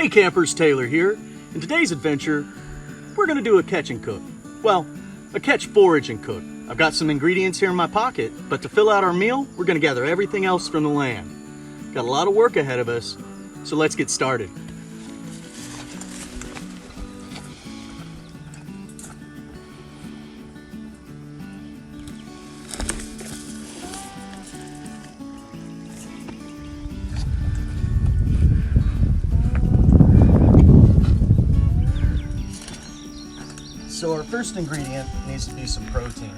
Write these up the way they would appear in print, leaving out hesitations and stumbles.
Hey campers, Taylor here. In today's adventure, we're gonna do a catch and cook. Well, a catch, forage, and cook. I've got some ingredients here in my pocket, but to fill out our meal, we're gonna gather everything else from the land. Got a lot of work ahead of us, so let's get started. So our first ingredient needs to be some protein.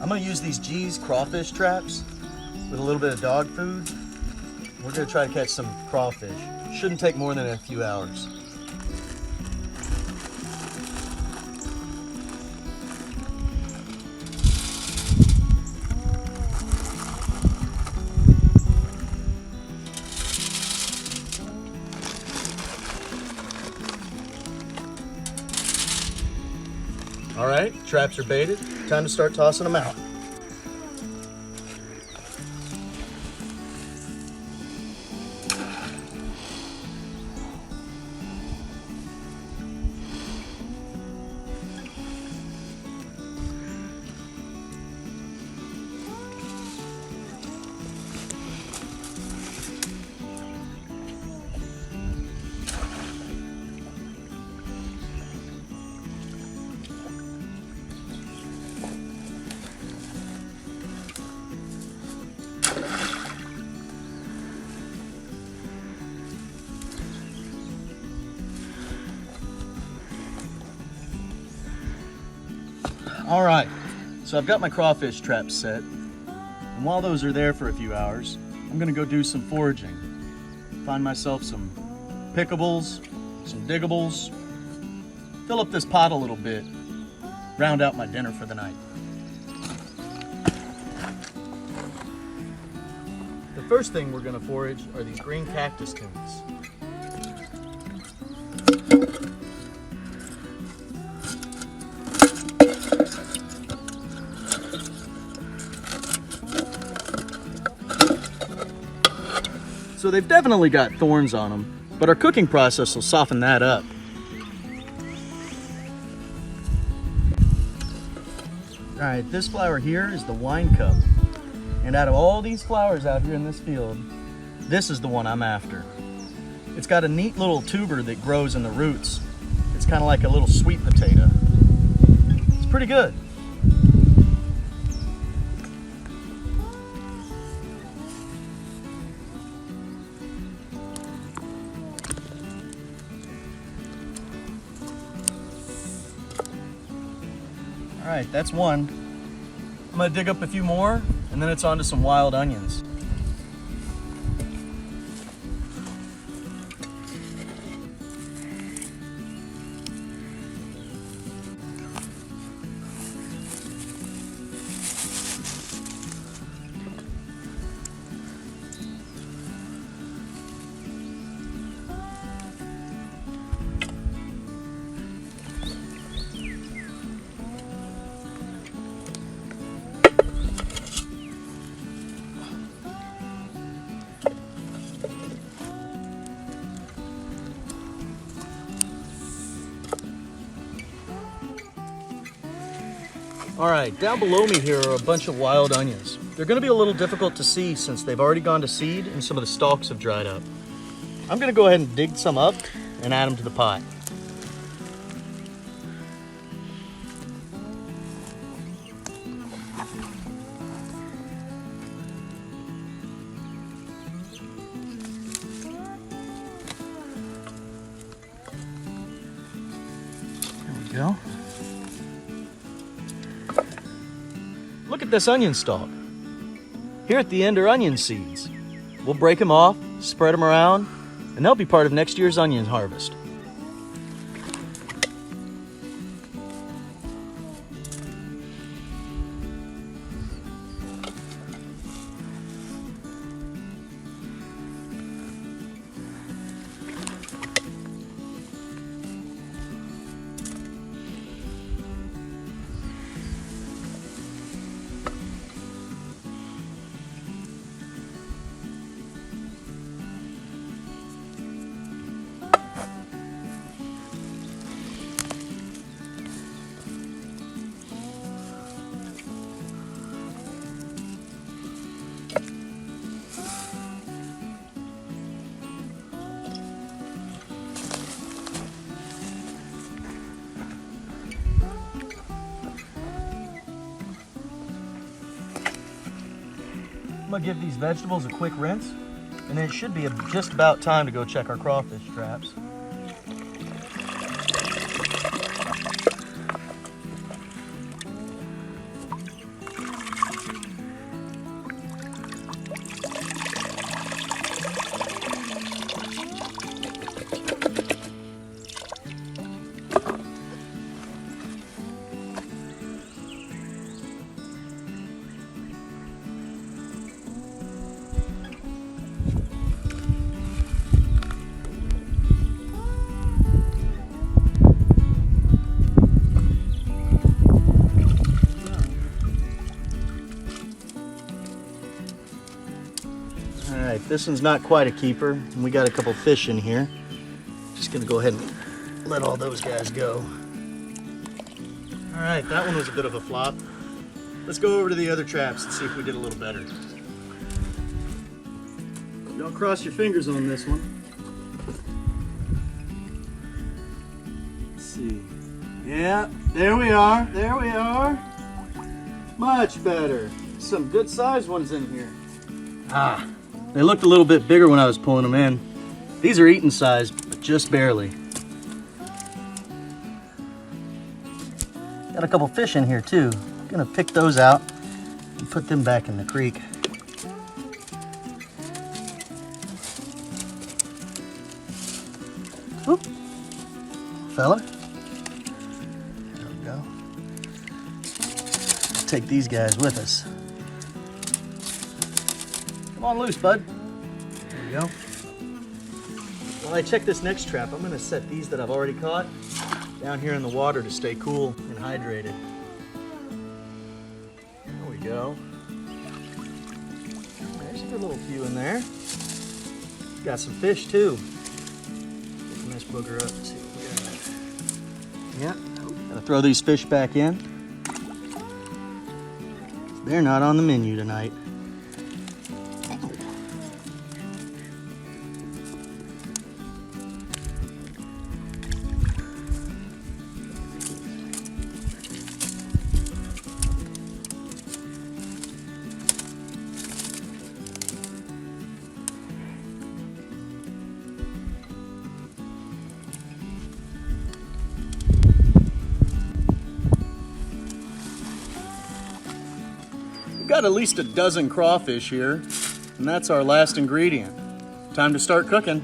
I'm gonna use these G's crawfish traps with a little bit of dog food. We're gonna try to catch some crawfish. Shouldn't take more than a few hours. All right, traps are baited. Time to start tossing them out. All right, so I've got my crawfish traps set, and while those are there for a few hours, I'm gonna go do some foraging. Find myself some pickables, some diggables, fill up this pot a little bit, round out my dinner for the night. The first thing we're gonna forage are these green cactus tunas. So they've definitely got thorns on them, but our cooking process will soften that up. All right, this flower here is the wine cup. And out of all these flowers out here in this field, this is the one I'm after. It's got a neat little tuber that grows in the roots. It's kind of like a little sweet potato. It's pretty good. All right, that's one. I'm gonna dig up a few more, and then it's on to some wild onions. All right, down below me here are a bunch of wild onions. They're gonna be a little difficult to see since they've already gone to seed and some of the stalks have dried up. I'm gonna go ahead and dig some up and add them to the pot. There we go. Look at this onion stalk. Here at the end are onion seeds. We'll break them off, spread them around, and they'll be part of next year's onion harvest. gonna give these vegetables a quick rinse, and then it should be just about time to go check our crawfish traps. Alright, this one's not quite a keeper, and we got a couple fish in here. Just gonna go ahead and let all those guys go. Alright, that one was a bit of a flop. Let's go over to the other traps and see if we did a little better. Don't cross your fingers on this one. Let's see. Yeah, there we are, there we are. Much better. Some good sized ones in here. Ah. They looked a little bit bigger when I was pulling them in. These are eating size, but just barely. Got a couple fish in here too. I'm gonna pick those out and put them back in the creek. Whoop. Fella. There we go. Let's take these guys with us. Come on loose, bud. There we go. While I check this next trap, I'm going to set these that I've already caught down here in the water to stay cool and hydrated. There we go. There's a good little few in there. Got some fish too. Open this booger up and see what we got. Yeah, gotta throw these fish back in. They're not on the menu tonight. We've got at least a dozen crawfish here, and that's our last ingredient. Time to start cooking.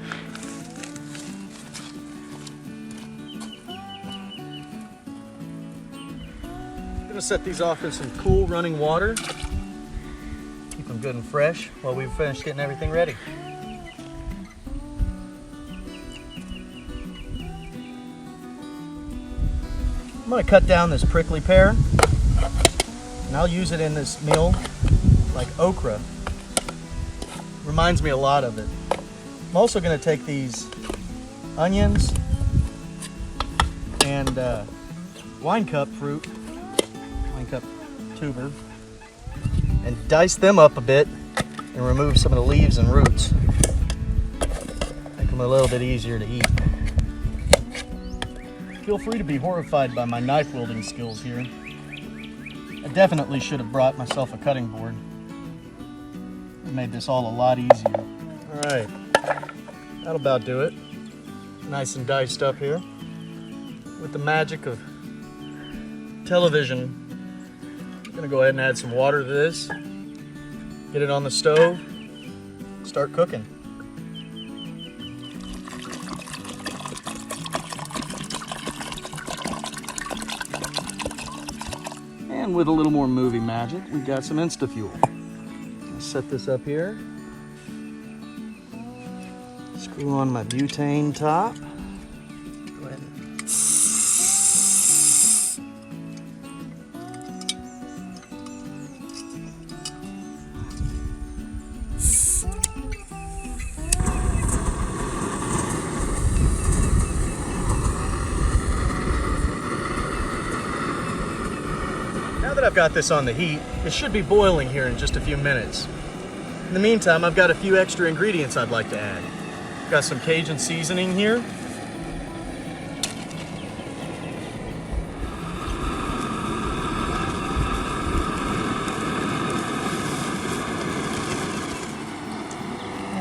I'm gonna set these off in some cool running water. Keep them good and fresh while we finish getting everything ready. I'm gonna cut down this prickly pear, and I'll use it in this meal like okra. Reminds me a lot of it. I'm also going to take these onions and wine cup fruit, wine cup tuber, and dice them up a bit and remove some of the leaves and roots. Make them a little bit easier to eat. Feel free to be horrified by my knife wielding skills here. I definitely should have brought myself a cutting board. It made this all a lot easier. All right, that'll about do it. Nice and diced up here. With the magic of television, I'm gonna go ahead and add some water to this, get it on the stove, start cooking. And with a little more movie magic, we've got some Insta-Fuel. Set this up here. Screw on my butane top. Go ahead. Now that I've got this on the heat, it should be boiling here in just a few minutes. In the meantime, I've got a few extra ingredients I'd like to add. Got some Cajun seasoning here.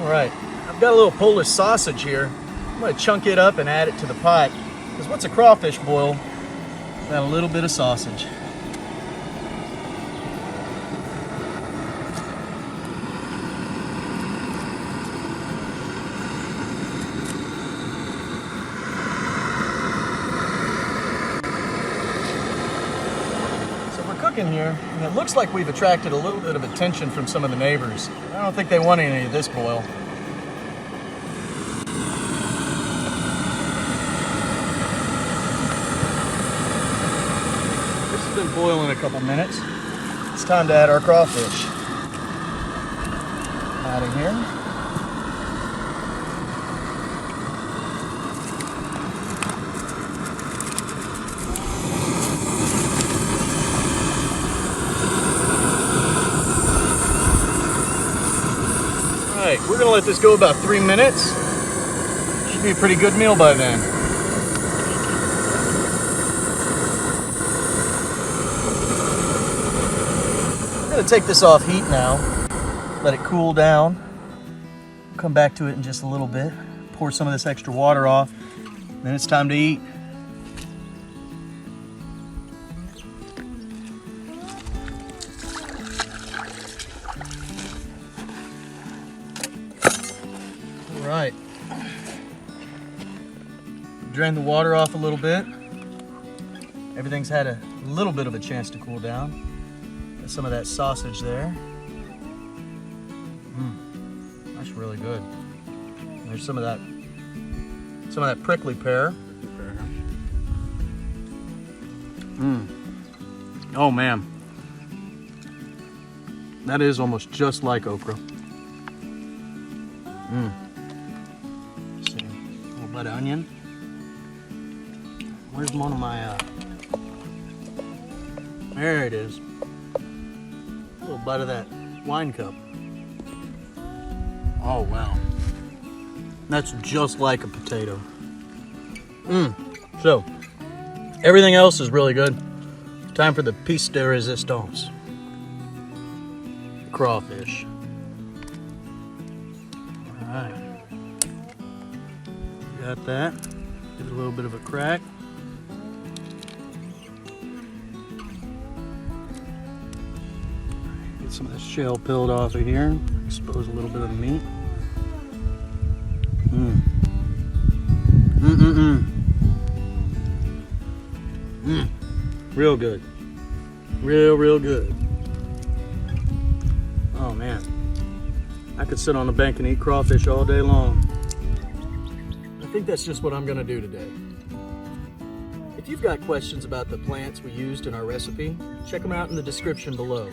right, I've got a little Polish sausage here. I'm gonna chunk it up and add it to the pot. Because what's a crawfish boil without a little bit of sausage? In here, and it looks like we've attracted a little bit of attention from some of the neighbors. I don't think they want any of this boil. This has been boiling a couple minutes. It's time to add our crawfish. Out of here. Alright, we're gonna let this go about 3 minutes. Should be a pretty good meal by then. I'm gonna take this off heat now, let it cool down. Come back to it in just a little bit. Pour some of this extra water off. Then it's time to eat. Right. Drain the water off a little bit. Everything's had a little bit of a chance to cool down. Got some of that sausage there. That's really good. There's some of that prickly pear. Oh man. That is almost just like okra. See, a little bit of onion. Where's one of my, there it is. A little bite of that wine cup. Oh wow. That's just like a potato. So, everything else is really good. Time for the piece de resistance. Crawfish. Alright. Got that. Give it a little bit of a crack. Get some of the shell peeled off of here. Expose a little bit of the meat. Real good. Real good. Oh man. I could sit on the bank and eat crawfish all day long. I think that's just what I'm gonna do today. If you've got questions about the plants we used in our recipe, check them out in the description below.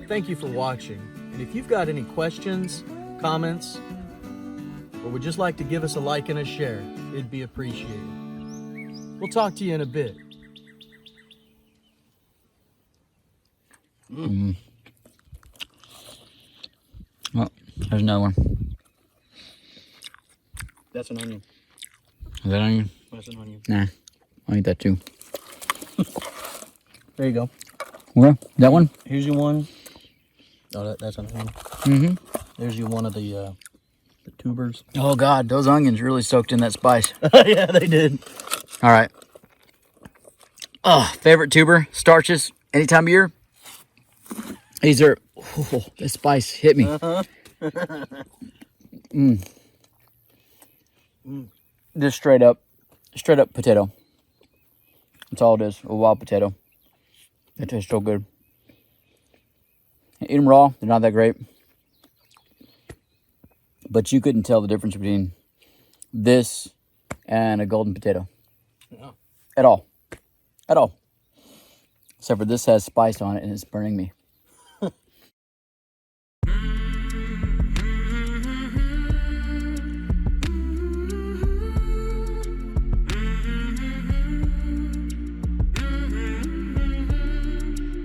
Thank you for watching. And if you've got any questions, comments, or would just like to give us a like and a share, it'd be appreciated. We'll talk to you in a bit. Oh, there's another one. That's an onion. Is that onion? That's an onion. Nah, I'll eat that too. There you go. Where? That one? Here's your one. Oh, that's an onion. There's your one of the tubers. Oh God, those onions really soaked in that spice. Yeah, they did. All right. Oh, favorite tuber, starches, any time of year. These are, oh, the spice hit me. Just straight up potato. That's all it is, a wild potato. They taste so good. Eat them raw, they're not that great. But you couldn't tell the difference between this and a golden potato. Yeah. At all. At all. Except for this has spice on it and it's burning me.